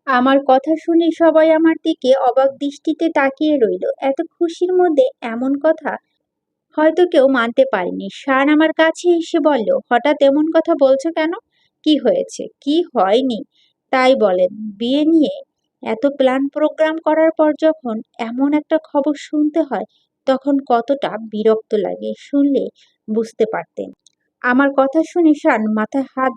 আমার কথা শুনে সবাই আমার দিকে অবাক দৃষ্টিতে তাকিয়ে রইল। এত খুশির মধ্যে এমন কথা হয়তো কেউ মানতে পারেনি। শান আমার কাছে এসে বলল, হঠাৎ এমন কথা বলছো কেন? কি হয়েছে? কি হয়নি তাই বলেন। বিয়ে নিয়ে এত প্ল্যান প্রোগ্রাম করার পর যখন এমন একটা খবর শুনতে হয় তখন কতটা বিরক্ত লাগে শুনলে বুঝতে পারতেন। আমার কথা শুনে শান মাথায় হাত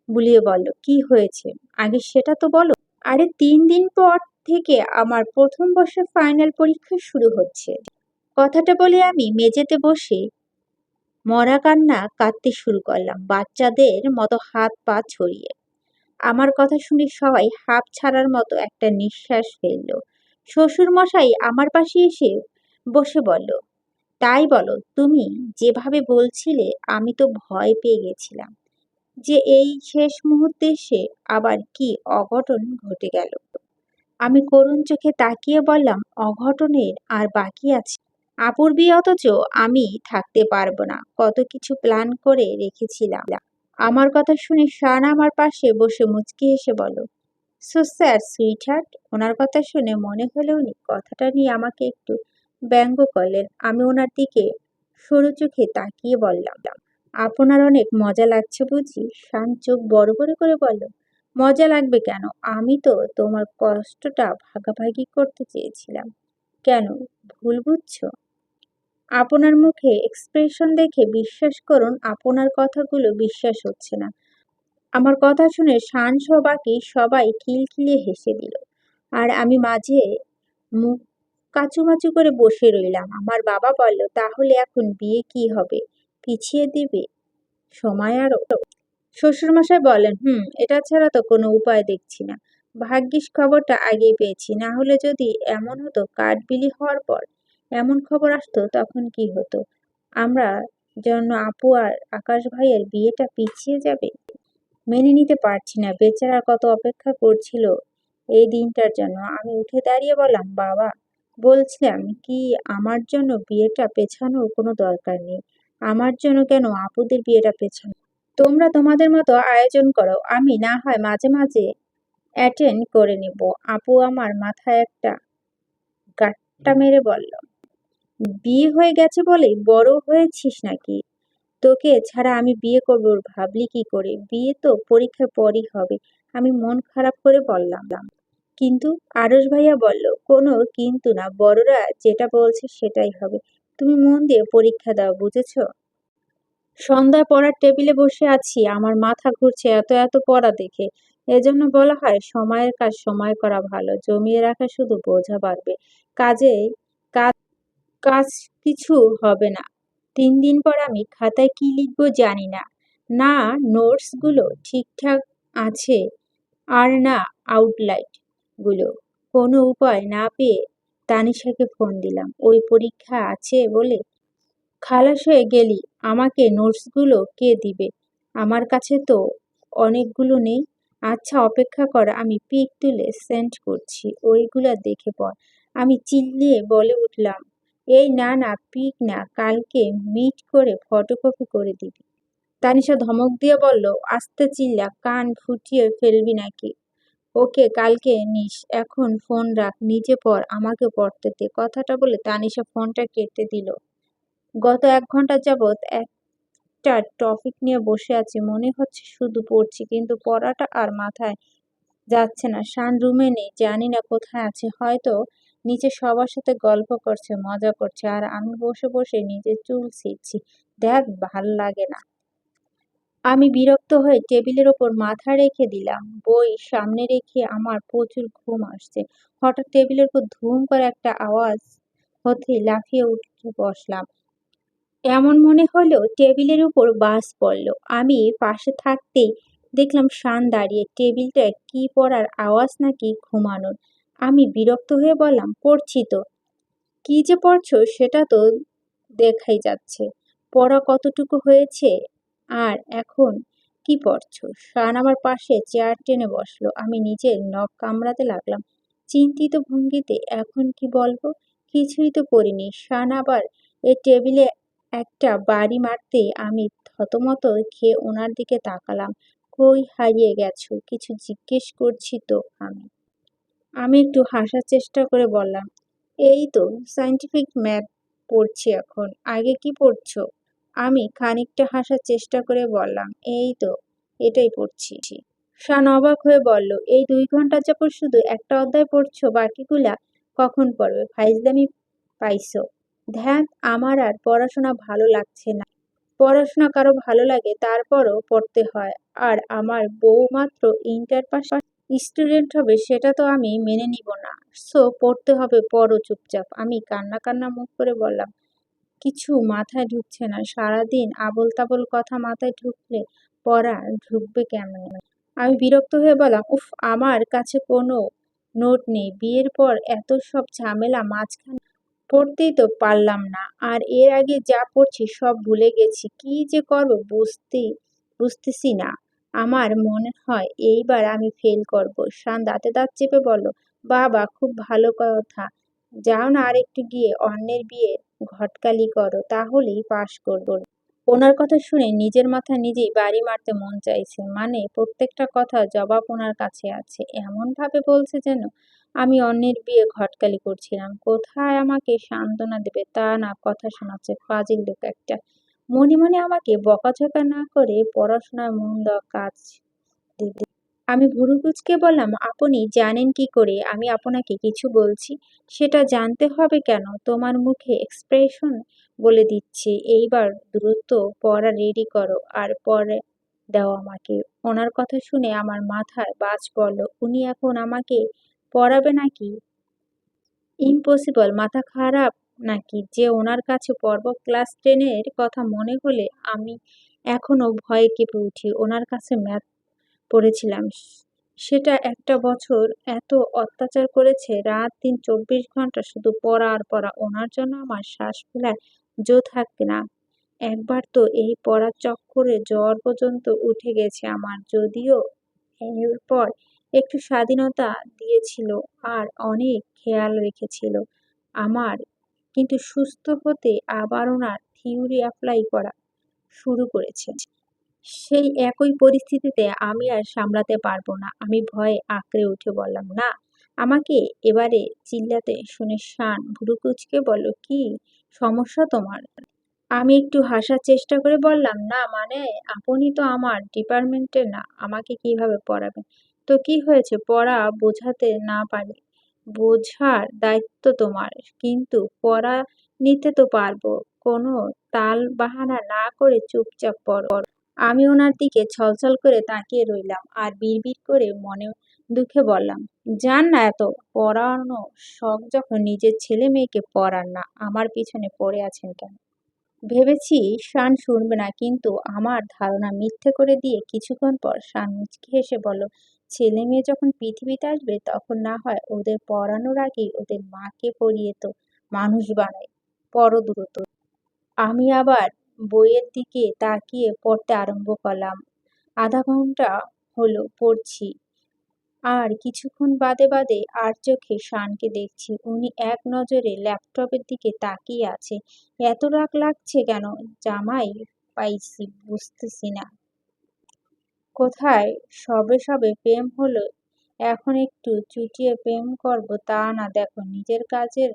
বুলিয়ে বলল, কি হয়েছে আগে সেটা তো বলো। আরে ৩ দিন পর থেকে আমার প্রথম বর্ষের ফাইনাল পরীক্ষা শুরু হচ্ছে। কথাটা বলে আমি মেঝেতে বসে মরা কান্না কাঁদতে শুরু করলাম, বাচ্চাদের মতো হাত পা ছড়িয়ে। আমার কথা শুনে সবাই হাঁপ ছাড়ার মতো একটা নিঃশ্বাস ফেলল। শ্বশুর মশাই আমার পাশে এসে বসে বলল, তাই বলো, তুমি যেভাবে বলছিলে আমি তো ভয় পেয়ে গেছিলাম যে এই শেষ মুহূর্তে এসে আবার কি অঘটন ঘটে গেল। আমি করুণ চোখে তাকিয়ে বললাম, অঘটনের আর বাকি আছে? আপুর বিয়ে, অথচ আমি থাকতে পারবো না। কত কিছু প্ল্যান করে রেখেছিলাম। আমার কথা শুনে শান আমার পাশে বসে মুচকি হেসে বলল, সো স্যার সুইটহার্ট। ওনার কথা শুনে মনে হলো উনি কথাটা নিয়ে আমাকে একটু ব্যঙ্গ করলেন। আমি ওনার দিকে সরু চোখে তাকিয়ে বললাম, আপনার অনেক মজা লাগছে বুঝি? শান চোখ বড় বড় করে বলল, মজা লাগবে কেন? আমি তো তোমার কষ্টটা ভাগাভাগি করতে চেয়েছিলাম। কেন ভুল বুঝছো? আপনার মুখে এক্সপ্রেশন দেখে বিশ্বাস করুন, আপনার কথাগুলো বিশ্বাস হচ্ছে না। আমার কথা শুনে শান সহ বাকি সবাই খিলখিলিয়ে হেসে দিল। আর আমি মাঝে মুখ কাচুমাচু করে বসে রইলাম। আমার বাবা বলল, তাহলে এখন বিয়ে কি হবে? পিছিয়ে দিবে সময় আরো? শ্বশুরমশাই বলেন, এটা ছাড়া তো কোনো উপায় দেখছি না। ভাগ্যিস খবরটা আগেই পেয়েছি, না হলে যদি এমন হতো কাঠ বিলি হওয়ার পর এমন খবর আসতো তখন কি হতো? আমরা জন্য আপু আর আকাশ ভাইয়ের বিয়েটা পিছিয়ে যাবে। মেনে নিতে পারছি না, বেচারা কত অপেক্ষা করছিল এই দিনটার জন্য। আমি উঠে দাঁড়িয়ে বললাম, বাবা, বলছিলাম কি, আমার জন্য বিয়েটা পেছানোর কোনো দরকার নেই। আমার জন্য কেন আপুদের বিয়েটা পেছানো? তোমরা তোমাদের মতো আয়োজন করো, আমি না হয় মাঝে মাঝে অ্যাটেন্ড করে নেব। আপু আমার মাথায় একটা গাঁট্টা মেরে বলল, বিয়ে হয়ে গেছে বলেই বড় হয়েছিস নাকি? তোকে ছাড়া আমি বিয়ে করবো ভাবলি কি করে? বিয়ে তো পরীক্ষার পরই হবে। আমি মন খারাপ করে বললাম। কিন্তু আরশ ভাইয়া বলল, কোনো কিন্তু না, বড়রা যেটা বলছে সেটাই হবে। তুমি মন দিয়ে পরীক্ষা দাও, বুঝেছো? সন্ধ্যায় পড়ার টেবিলে বসে আছি, আমার মাথা ঘুরছে এত এত পড়া দেখে। এজন্য বলা হয় সময়ের কাজ সময় করা ভালো, জমিয়ে রাখা শুধু বোঝা বাড়বে। কাজে কাজ কাজ কিছু হবে না। ৩ দিন পর আমি খাতায় কি লিখবো জানি না। না নোটস গুলো ঠিকঠাক আছে, আর না আউটলাইন গুলো। কোনো উপায় না পেয়ে তানিশাকে ফোন দিলাম। ওই পরীক্ষা আছে বলে খালাস হয়ে গেলি আমাকে নোটসগুলো কে দিবে? আমার কাছে তো অনেকগুলো নেই। আচ্ছা অপেক্ষা কর, আমি পিক তুলে সেন্ড করছি, ওইগুলা দেখে পড়। আমি চিল্লিয়ে বলে উঠলাম, এই না না, পিক না, কালকে মিট করে ফটোকপি করে দিবি। তানিশা ধমক দিয়ে বলল, আস্তে চিল্লা, কান ফুটিয়ে ফেলবি নাকি? ওকে, কালকে নিস, এখন ফোন রাখ, নিজে পড়, আমাকে পড়তে দে। কথাটা বলে তানিশা ফোনটা কেটে দিল। গত ১ ঘন্টা যাবৎ একটা টপিক নিয়ে বসে আছি, মনে হচ্ছে শুধু পড়ছি, কিন্তু পড়াটা আর মাথায় যাচ্ছে না। শান রুমে নেই, জানি না কোথায় আছে। হয়তো নিচে সবার সাথে গল্প করছে, মজা করছে, আর আমি বসে বসে নিজের চুল ছিঁড়ছি। দেখ, ভাল লাগে না। আমি বিরক্ত হয়ে টেবিলের ওপর মাথা রেখে দিলাম। বই সামনে রেখে আমার প্রচুর ঘুম আসছে। হঠাৎ টেবিলের উপর ধুম করে একটা আওয়াজ হতেই লাফিয়ে উঠে বসলাম। এমন মনে হলো টেবিলের উপর বাজ পড়ল। আমি পাশে থাকতেই দেখলাম শান দাঁড়িয়ে। টেবিলটা কি পড়ার আওয়াজ নাকি ঘুমানোর? আমি বিরক্ত হয়ে বললাম, পড়ছি তো। কি যে পড়ছো সেটা তো দেখাই যাচ্ছে। পড়া কতটুকু হয়েছে? আর এখন কি পড়ছো? শান আমার পাশে চেয়ার টেনে বসলো। আমি নিজের নখ কামড়াতে লাগলাম চিন্তিত ভঙ্গিতে। এখন কি বলবো? কিছুই তো পড়িনি। শান আবার এই টেবিলে একটা বাড়ি মারতেই আমি থতমত খেয়ে ওনার দিকে তাকালাম। কই হারিয়ে গেছো? কিছু জিজ্ঞেস করছি তো আমি। আমি একটু হাসার চেষ্টা করে বললাম, এই তো সায়েন্টিফিক ম্যাথ পড়ছি এখন। আগে কি পড়ছো? আমি খানিকটা হাসার চেষ্টা করে বললাম, এই তো এটাই পড়ছি। শান অবাক হয়ে বলল, এই 2 ঘন্টা যাবত শুধু একটা অধ্যায় পড়ছো, বাকিগুলা কখন পড়বে? ফাইজলামি পাইছো? ধ্যাত, আমার আর পড়াশোনা ভালো লাগছে না। পড়াশোনা কারো ভালো লাগে তারপরও পড়তে হয়, আর আমার বউ মাত্র ইন্টার পাস স্টুডেন্ট হবে সেটা তো আমি মেনে নিব না। সো পড়তে হবে, পড়ো চুপচাপ। আমি কান্না কান্না মুখ করে বললাম, কিছু মাথায় ঢুকছে না, সারাদিন আবোল তাবোল কথা মাথায় ঢুকলে পড়া ঢুকবে কেমনে? আমি বিরক্ত হয়ে বললাম, উফ, আমার কাছে কোনো নোট নেই, বিয়ের পর এত সব ঝামেলা, মাঝখানে পড়তেই তো পারলাম না, আর এর আগে যা পড়ছি সব ভুলে গেছি, কি যে করব বুঝতেছি না। আমার মনে হয় এইবার আমি ফেল করব। শান দাঁতে দাঁত চেপে বলল, বাবা, খুব ভালো কথা, যাও না আরেকটু গিয়ে অন্যের বিয়ে ঘটকালি করো, তাহলেই পাশ করবো। ওনার কথা শুনে নিজের মাথা নিজেই বাড়ি মারতে মন চাইছে। মানে প্রত্যেকটা কথার জবাব ওনার কাছে আছে, এমন ভাবে বলছে যেন আমি অন্যের বিয়ে ঘটকালি করছিলাম। কোথায় আমাকে সান্ত্বনা দেবে তা না, কথা শোনাচ্ছে, ফাজিল লোক একটা। মনে মনে আমাকে বকাঝকা না করে পড়াশোনায় মন দেওয়া কাজ দিবে। আমি ভুরু কুঁচকে বললাম, আপনি জানেন কি করে আমি আপনাকে কিছু বলছি? সেটা জানতে হবে কেন? তোমার মুখে এক্সপ্রেশন বলে দিচ্ছি। এইবার দ্রুত পড়া রেডি করো আর পরে দাও আমাকে। ওনার কথা শুনে আমার মাথায় বাজ পড়ল। উনি এখন আমাকে পড়াবে নাকি? ইম্পসিবল, মাথা খারাপ নাকি যে ওনার কাছে পড়ব? ক্লাস 10-এর কথা মনে হলে আমি এখনো ভয়ে কেঁপে উঠি। ওনার কাছে ম্যাথ পড়েছিলাম। সেটা একটা বছর এত অত্যাচার করেছে, রাত দিন 24 ঘন্টা শুধু পড়া আর পড়া। ওনার জন্য আমার শ্বাস ফেলার জো থাকে না। একবার তো এই পড়ার চক্করে জ্বর পর্যন্ত উঠে গেছে আমার। যদিও এরপর একটু স্বাধীনতা দিয়েছিল আর অনেক খেয়াল রেখেছিল আমার, কিন্তু সুস্থ হতে আবার ওনার থিওরি অ্যাপ্লাই করা শুরু করেছে। সেই একই পরিস্থিতিতে আমি আর সামলাতে পারবো না। আমি ভয়ে আঁকড়ে উঠে বললাম, না। আমাকে এবারে চিল্লাতে শুনে শান ভ্রু কুঁচকে বলল, কি সমস্যা তোমার? আমি একটু হাসার চেষ্টা করে বললাম, না মানে, আপনি তো আমার ডিপার্টমেন্টের না, আমাকে কিভাবে পড়াবেন? তো কি হয়েছে, পড়া বোঝাতে না পারি, বোঝার দায়িত্ব তোমার, কিন্তু পড়া নিতে তো পারবো। কোনো তাল বাহানা না করে চুপচাপ পড়ো। আমি ওনার দিকে ছলছল করে তাকিয়ে রইলাম আর বিড়বিড় করে মনে দুঃখে বললাম, যান না, এত পড়ানো শখ যখন নিজের ছেলে মেয়েকে পড়ান না, আমার পিছনে পড়ে আছেন কেন? ভেবেছি শান শুনবে না, কিন্তু আমার ধারণা মিথ্যে করে দিয়ে কিছুক্ষণ পর শান মুচকি হেসে বলল, ছেলে মেয়ে যখন পৃথিবীতে আসবে তখন না হয় ওদের পড়ানোর আগেই ওদের মাকে পড়িয়ে তো মানুষ বানায়। পড়ো দ্রুত। আমি আবার বইয়ের দিকে তাকিয়ে পড়তে আরম্ভ করলাম। আধা ঘন্টা হলো পড়ছি, আর কিছুক্ষণ বাদে বাদে আর চোখে শানকে দেখছি। উনি এক নজরে ল্যাপটপের দিকে তাকিয়ে আছে। এত রাগ লাগছে কেন? জামাই পাইছি বুঝতেছি না। কোথায় সবে সবে প্রেম হলো, এখন একটু চুটিয়ে প্রেম করব তা না, দেখো নিজের কাজের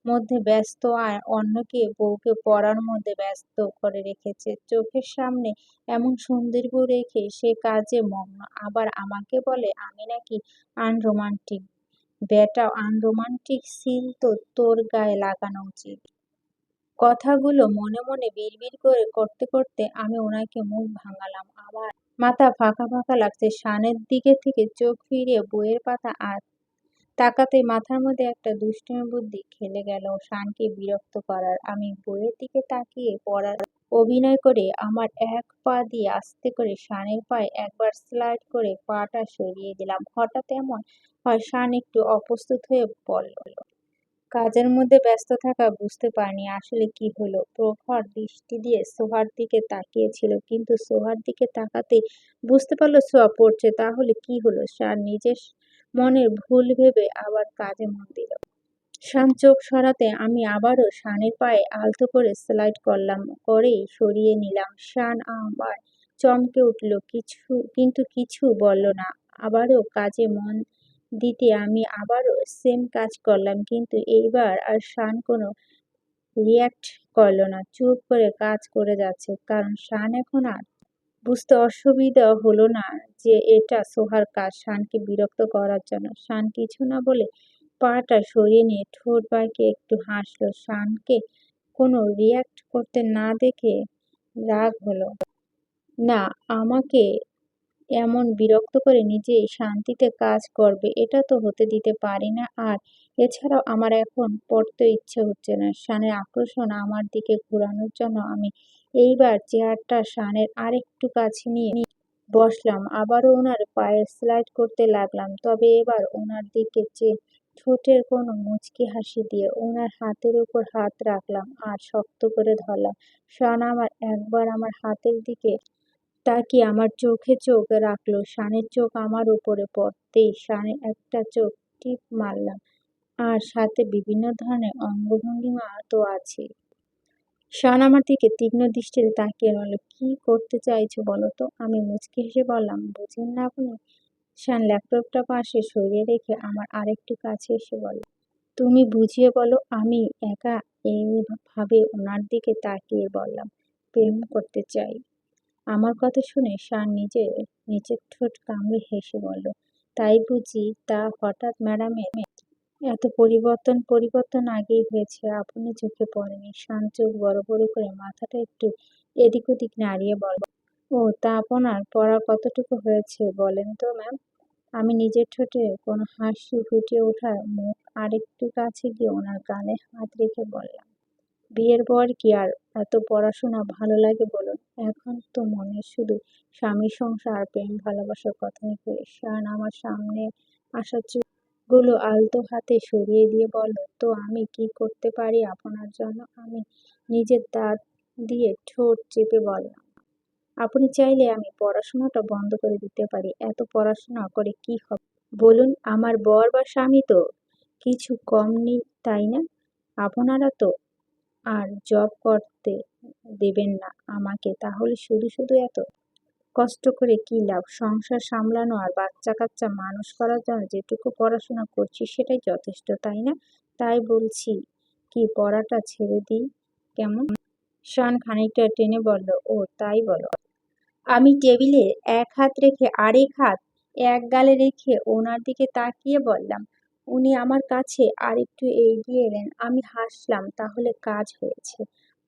মধ্যে ব্যস্ত আর অন্যকে বউকে পড়ার মধ্যে ব্যস্ত করে রেখেছে। চোখের সামনে এমন সুন্দর বউ রেখে সে কাজে মগ্ন, আবার আমাকে বলে আমি নাকি আনরোমান্টিক। বেটা, আনরোমান্টিক সিল তো তোর গায়ে লাগানো উচিত। কথাগুলো মনে মনে বিড়বিড় করে করতে করতে আমি ওনাকে মুখ ভাঙালাম। আমার মাথা ফাঁকা ফাঁকা লাগছে। শানের দিকে থেকে চোখ ফিরিয়ে বইয়ের পাতা আর তাকাতেই মাথার মধ্যে একটা দুষ্টুমি বুদ্ধি খেলে গেল, শানকে বিরক্ত করার। আমি বইয়ের দিকে তাকিয়ে পড়ার অভিনয় করে আমার এক পা দিয়ে আস্তে করে শানের পায়ে একবার স্লাইড করে পাটা সরিয়ে দিলাম। হঠাৎ এমন হয় শান একটু অপ্রস্তুত হয়ে বলল, কাজের মধ্যে ব্যস্ত থাকা বুঝতে পারিনি আসলে কি হলো। প্রখর দৃষ্টি দিয়ে সোহার দিকে তাকিয়েছিল, কিন্তু সোহার দিকে তাকাতেই বুঝতে পারলো সোহা পড়ছে। তাহলে কি হলো? শান নিজের মনের ভুল ভেবে আবার কাজে মন দিল। শান চোখ সরাতে আমি আবারও শানের পায়ে আলতো করে স্লাইড করলাম, করেই সরিয়ে নিলাম। শান আবার চমকে উঠল, কিন্তু কিছু বলল না। আবারও কাজে মন দিতে আমি আবারও সেম কাজ করলাম, কিন্তু এইবার আর শান কোনো রিয়্যাক্ট করলো না, চুপ করে কাজ করে যাচ্ছে। কারণ শান এখন আর বুঝতে অসুবিধা হলো না যে এটা সোহার কাজ শানকে বিরক্ত করার জন্য। শান কিছু না বলে পাটা সরিয়ে নিয়ে ঠোঁট বাঁকিয়ে একটু হাসলো। শানকে কোনো রিয়্যাক্ট করতে না দেখে রাগ হলো। না, আমাকে এমন বিরক্ত করে নিজেই শান্তিতে কাজ করবে এটা তো হতে দিতে পারি না। আর এছাড়াও আমার এখন পড়তে ইচ্ছে হচ্ছে না। শানের আকর্ষণ আমার দিকে ঘোরানোর জন্য আমি এইবার চেয়ারটা শানের আরেকটু কাছে নিয়ে বসলাম। আবারও ওনার পায়ে স্লাইড করতে লাগলাম, তবে এবার ওনার দিকে চেয়ে ঠোঁটের কোনো মুচকি হাসি দিয়ে ওনার হাতের উপর হাত রাখলাম আর শক্ত করে ধরলাম। শান একবার আমার হাতের দিকে তাকিয়ে আমার চোখে চোখ রাখলো। শানের চোখ আমার উপরে পড়তেই শানের একটা চোখ টিপ মারলাম, আর সাথে বিভিন্ন ধরনের অঙ্গভঙ্গিমা তো আছে। শান আমার দিকে তীক্ষ্ণ দৃষ্টিতে তাকিয়ে রইল। কি করতে চাইছো বলো তো? আমি মুচকি হেসে বললাম, বুঝেন না আপনি? শান ল্যাপটপটা পাশে সরিয়ে রেখে আমার আরেকটু কাছে এসে বলল, তুমি বুঝিয়ে বলো। আমি একা এইভাবে ওনার দিকে তাকিয়ে বললাম, প্রেম করতে চাই। আমার কথা শুনে শান নিচের ঠোঁট কামড়ে হেসে বলল, তাই বুঝি? তা হঠাৎ ম্যাডামের এত পরিবর্তন আগেই হয়েছে, আপনি চোখে পড়েনি? শান চোখ বড় বড় করে মাথাটা একটু এদিক ওদিক নাড়িয়ে বলল, ও তা আপনার পড়া কতটুকু হয়েছে বলেন তো ম্যাম। আমি নিজের ঠোঁটে কোনো হাসি ফুটে ওঠার মুখ আরেকটু কাছে গিয়ে ওনার গালে হাত রেখে বললাম, বিয়ের পর কি আর এত পড়াশোনা ভালো লাগে বলুন? এখন তো মনে শুধু স্বামী সংসার আর প্রেম ভালোবাসার কথাই ঘুরে। শান আমার সামনে আসা চুলগুলো আলতো হাতে সরিয়ে দিয়ে বলল, তো আমি কি করতে পারি আপনার জন্য? আমি নিজের দাঁত দিয়ে ঠোঁট চেপে বললাম, আপনি চাইলে আমি পড়াশোনাটা বন্ধ করে দিতে পারি। এত পড়াশোনা করে কি হবে বলুন? আমার বর বা স্বামী তো কিছু কম নেই, তাই না? আপনারা তো আর জব করতে দেবেন না আমাকে, তাহলে শুধু শুধু এত কষ্ট করে কি লাভ? সংসার সামলানো আর বাচ্চা কাচ্চা মানুষ করার জন্য যেটুকু পড়াশোনা করছি সেটাই যথেষ্ট, তাই না? তাই বলছি কি পড়াটা ছেড়ে দিই কেমন? শান খানিকটা টেনে বলল, ও তাই বলো? আমি টেবিলে এক হাত রেখে আরেক হাত এক গালে রেখে ওনার দিকে তাকিয়ে বললাম। উনি আমার কাছে আরেকটু এগিয়ে এলেন। আমি হাসলাম, তাহলে কাজ হয়েছে।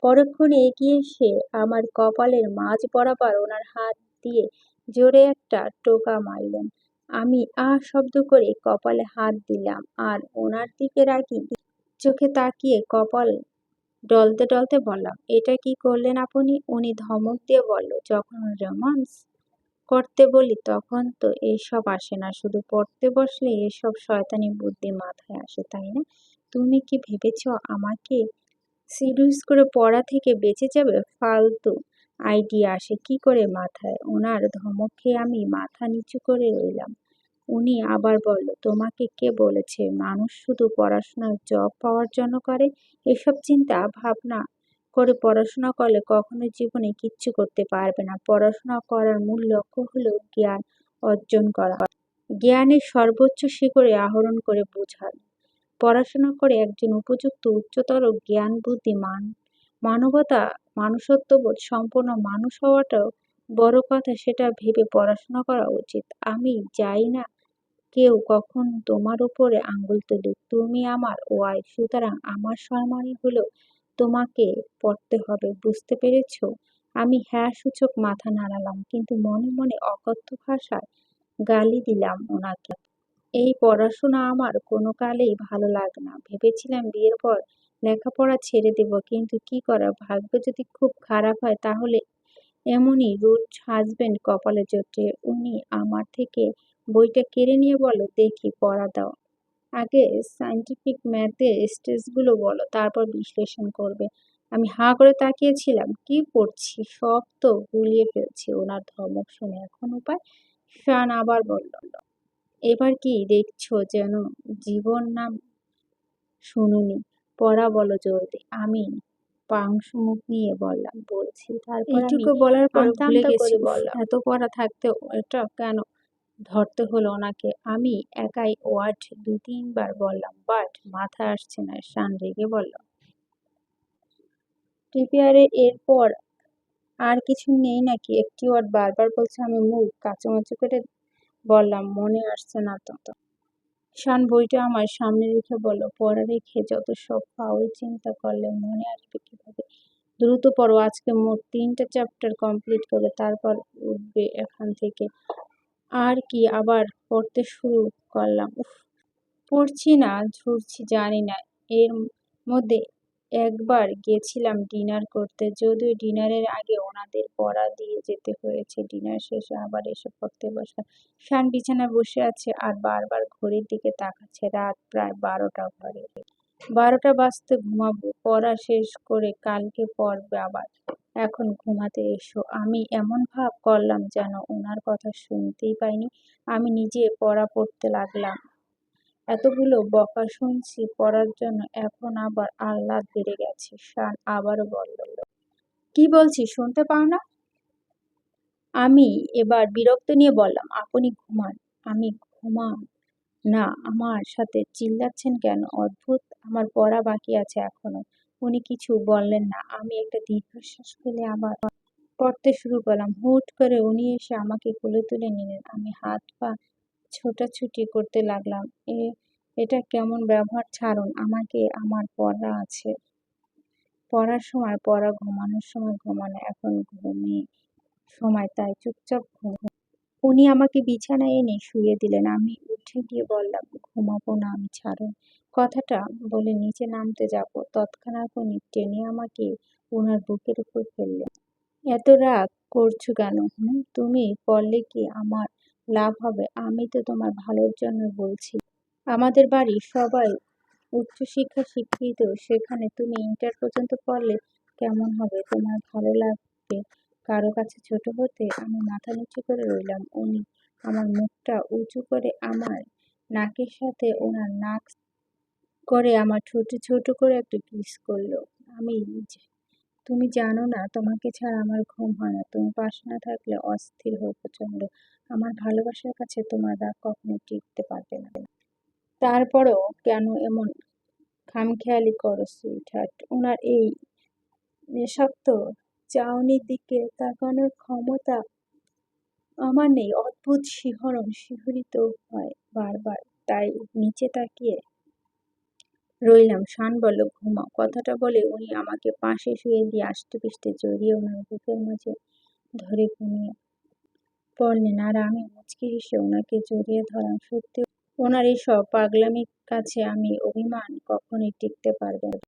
পরক্ষণে এগিয়ে এসে আমার কপালের মাঝ বরাবর ওনার হাত দিয়ে জোরে একটা টোকা মারলেন। আমি শব্দ করে কপালে হাত দিলাম আর ওনার দিকে রাগি চোখে তাকিয়ে কপাল ডলতে ডলতে বললাম, এটা কি করলেন আপনি? উনি ধমক দিয়ে বলল, যখন রোমান্স করতে বলি তখন তো এসব আসে না, শুধু পড়তে বসলে এসব শয়তানি বুদ্ধি মাথায় আসে, তাই না? তুমি কি ভেবেছো আমাকে সিরিয়াস করে পড়া থেকে বেঁচে যাবে? ফালতু আইডিয়া আসে কি করে মাথায়? ওনার ধমক খেয়ে আমি মাথা নিচু করে রইলাম। উনি আবার বলল, তোমাকে কে বলেছে মানুষ শুধু পড়াশোনা জব পাওয়ার জন্য করে? এসব চিন্তা ভাবনা করে পড়াশোনা করলে কখনো জীবনে কিচ্ছু করতে পারবে না। পড়াশোনা করার মূল লক্ষ্য হলো জ্ঞান অর্জন করা, জ্ঞানের সর্বোচ্চ শিখরে আহরণ করে বোঝা। পড়াশোনা করে একজন উপযুক্ত উচ্চতর জ্ঞান বুদ্ধি মানবতা মানুষত্ববোধ সম্পন্ন মানুষ হওয়াটাও বড় কথা, সেটা ভেবে পড়াশোনা করা উচিত। আমি চাই না কেউ কখন তোমার উপরে আঙ্গুল তুলুক। তুমি আমার ওয়াইফ, সুতরাং আমার সম্মানী হলেও তোমাকে পড়তে হবে, বুঝতে পেরেছো? আমি হ্যাঁ সূচক মাথা নাড়ালাম, কিন্তু মনে মনে অকথ্য ভাষায় গালি দিলাম ওনাকে। এই পড়াশোনা আমার কোনো কালেই ভালো লাগে না। ভেবেছিলাম বিয়ের পর লেখাপড়া ছেড়ে দেব, কিন্তু কি করার, ভাগ্য যদি খুব খারাপ হয় তাহলে এমনই রুড হাজবেন্ড কপালে জোটে। উনি আমার থেকে বইটা কেড়ে নিয়ে বলল, দেখি পড়া দাও। আগে সায়েন্টিফিক ম্যাথের স্টেজগুলো বলো, তারপর বিশ্লেষণ করবে। আমি হাঁ করে তাকিয়েছিলাম। কি পড়ছি? সব তো গুলিয়ে ফেলছি। ওনার ধমক শুনে এখন উপায়? শান আবার বলল, এবার কি দেখছো যেন জীবন নাম শুনুনি, পড়া বলো জলদি। আমি পাংশু মুখ নিয়ে বললাম, বলছি। তারপর আমি এইটুকু বলার পর আমতা ভুলে আমতা গেছি, করে উফ বললাম, এত পড়া থাকতে এটা কেন? ধরতে হলো ওনাকে। আমি একাই ওয়ার্ড ২-৩ বার বললাম, বাট মাথায় আসছে না। শান রেগে বলল, প্রিপেয়ারে এরপর আর কিছু নেই নাকি? একটি ওয়ার্ড বারবার বলছে। আমি মুখ কাচুমাচু করে বললাম, মনে আসছে না তো। শান বইটা আমার সামনে রেখে বলল, পড়া রেখে যত সব ফাউল চিন্তা করলে মনে আসবে কিভাবে? দ্রুত পড়ো, আজকে মোট ৩টা চ্যাপ্টার কমপ্লিট করবে, তারপর উঠবে এখান থেকে। আর কি আবার পড়তে শুরু করলাম। উফ, পড়ছি না ঝুরছি জানি না। এর মধ্যে একবার গেছিলাম ডিনার করতে, যদিও ডিনারের আগে ওনাদের পড়া দিয়ে যেতে হয়েছে। ডিনার শেষে আবার এসে পড়তে বসলাম। শান বিছানায় বসে আছে আর বারবার ঘড়ির দিকে তাকাচ্ছে। রাত প্রায় 12টা ঘরে। 12টা বাজতে ঘুমাবো, পড়া শেষ করে কালকে পড়বে আবার। এখন ঘুমাতে এসো। আমি এমন ভাব করলাম যেন ওনার কথা শুনতেই পাইনি। আমি নিজে পড়া পড়তে লাগলাম। এতগুলো বকা শুনছি পড়ার জন্য, এখন আবার আহ্লাদ বেড়ে গেছে। শান আবারও বলল, কি বলছি শুনতে পাও না? আমি এবার বিরক্ত নিয়ে বললাম, আপনি ঘুমান। আমি ঘুমাম না? আমার সাথে চিল্লাচ্ছেন কেন? অদ্ভুত, আমার পড়া বাকি আছে এখনো। উনি কিছু বললেন না। আমি একটা দীর্ঘশ্বাস ফেলে আবার পড়তে শুরু করলাম। হুট করে উনি এসে আমাকে কোলে তুলে নিলেন। আমি হাত পা ছোটাছুটি করতে লাগলাম। এটা কেমন ব্যবহার? ছাড়ুন আমাকে, আমার পড়া আছে। পড়ার সময় পড়া, ঘুমানোর সময় ঘুমানো। এখন ঘুমিয়ে সময়, তাই চুপচাপ ঘুম। উনি আমাকে বিছানায় এনে শুইয়ে দিলেন। আমি উঠে গিয়ে বললাম, ঘুমাবো না আমি, ছাড়ুন। কথাটা বলে নিচে নামতে যাব, তৎক্ষণাৎ উনি টেনে আমাকে ওনার বুকের উপর ফেললেন। এত রাগ করছো কেন? তুমি পড়লে কি আমার লাভ হবে? আমি তো তোমার ভালোর জন্য বলছি। আমাদের বাড়ির সবাই উচ্চশিক্ষা শিক্ষিত, সেখানে তুমি ইন্টার পর্যন্ত পড়লে কেমন হবে? তোমার ভালো লাগবে কারো কাছে ছোট হতে? আমি মাথা নিচু করে রইলাম। উনি আমার মুখটা উঁচু করে আমার নাকের সাথে ওনার নাক করে আমার ঠোঁটে ছোট করে একটা কিস করলো। আমি তুমি জানো না, তোমাকে ছাড়া আমার ঘুম হয় না। তুমি পাশে না থাকলে অস্থির হই প্রচন্ড। আমার ভালোবাসার কাছে তোমার রাগ কখনো টিকতে পারবে না। তারপরেও কেন এমন খামখেয়ালি করো সুইটহার্ট? ওনার এই নেশাক্ত চাউনির দিকে তাকানোর ক্ষমতা আমার নেই। অদ্ভুত শিহরণ শিহরিত হয় বারবার, তাই নিচে তাকিয়ে রইলাম। শান বলল, ঘুমাও। কথাটা বলে উনি আমাকে পাশে শুয়ে দিয়ে আষ্টেপৃষ্ঠে জড়িয়ে ওনার বুকের মাঝে ধরে ঘুমিয়ে পড়লেন। আর আমি মুচকি হেসে ওনাকে জড়িয়ে ধরলাম। সত্যি ওনার এসব পাগলামির কাছে আমি অভিমান কখনোই টিকতে পারবে না।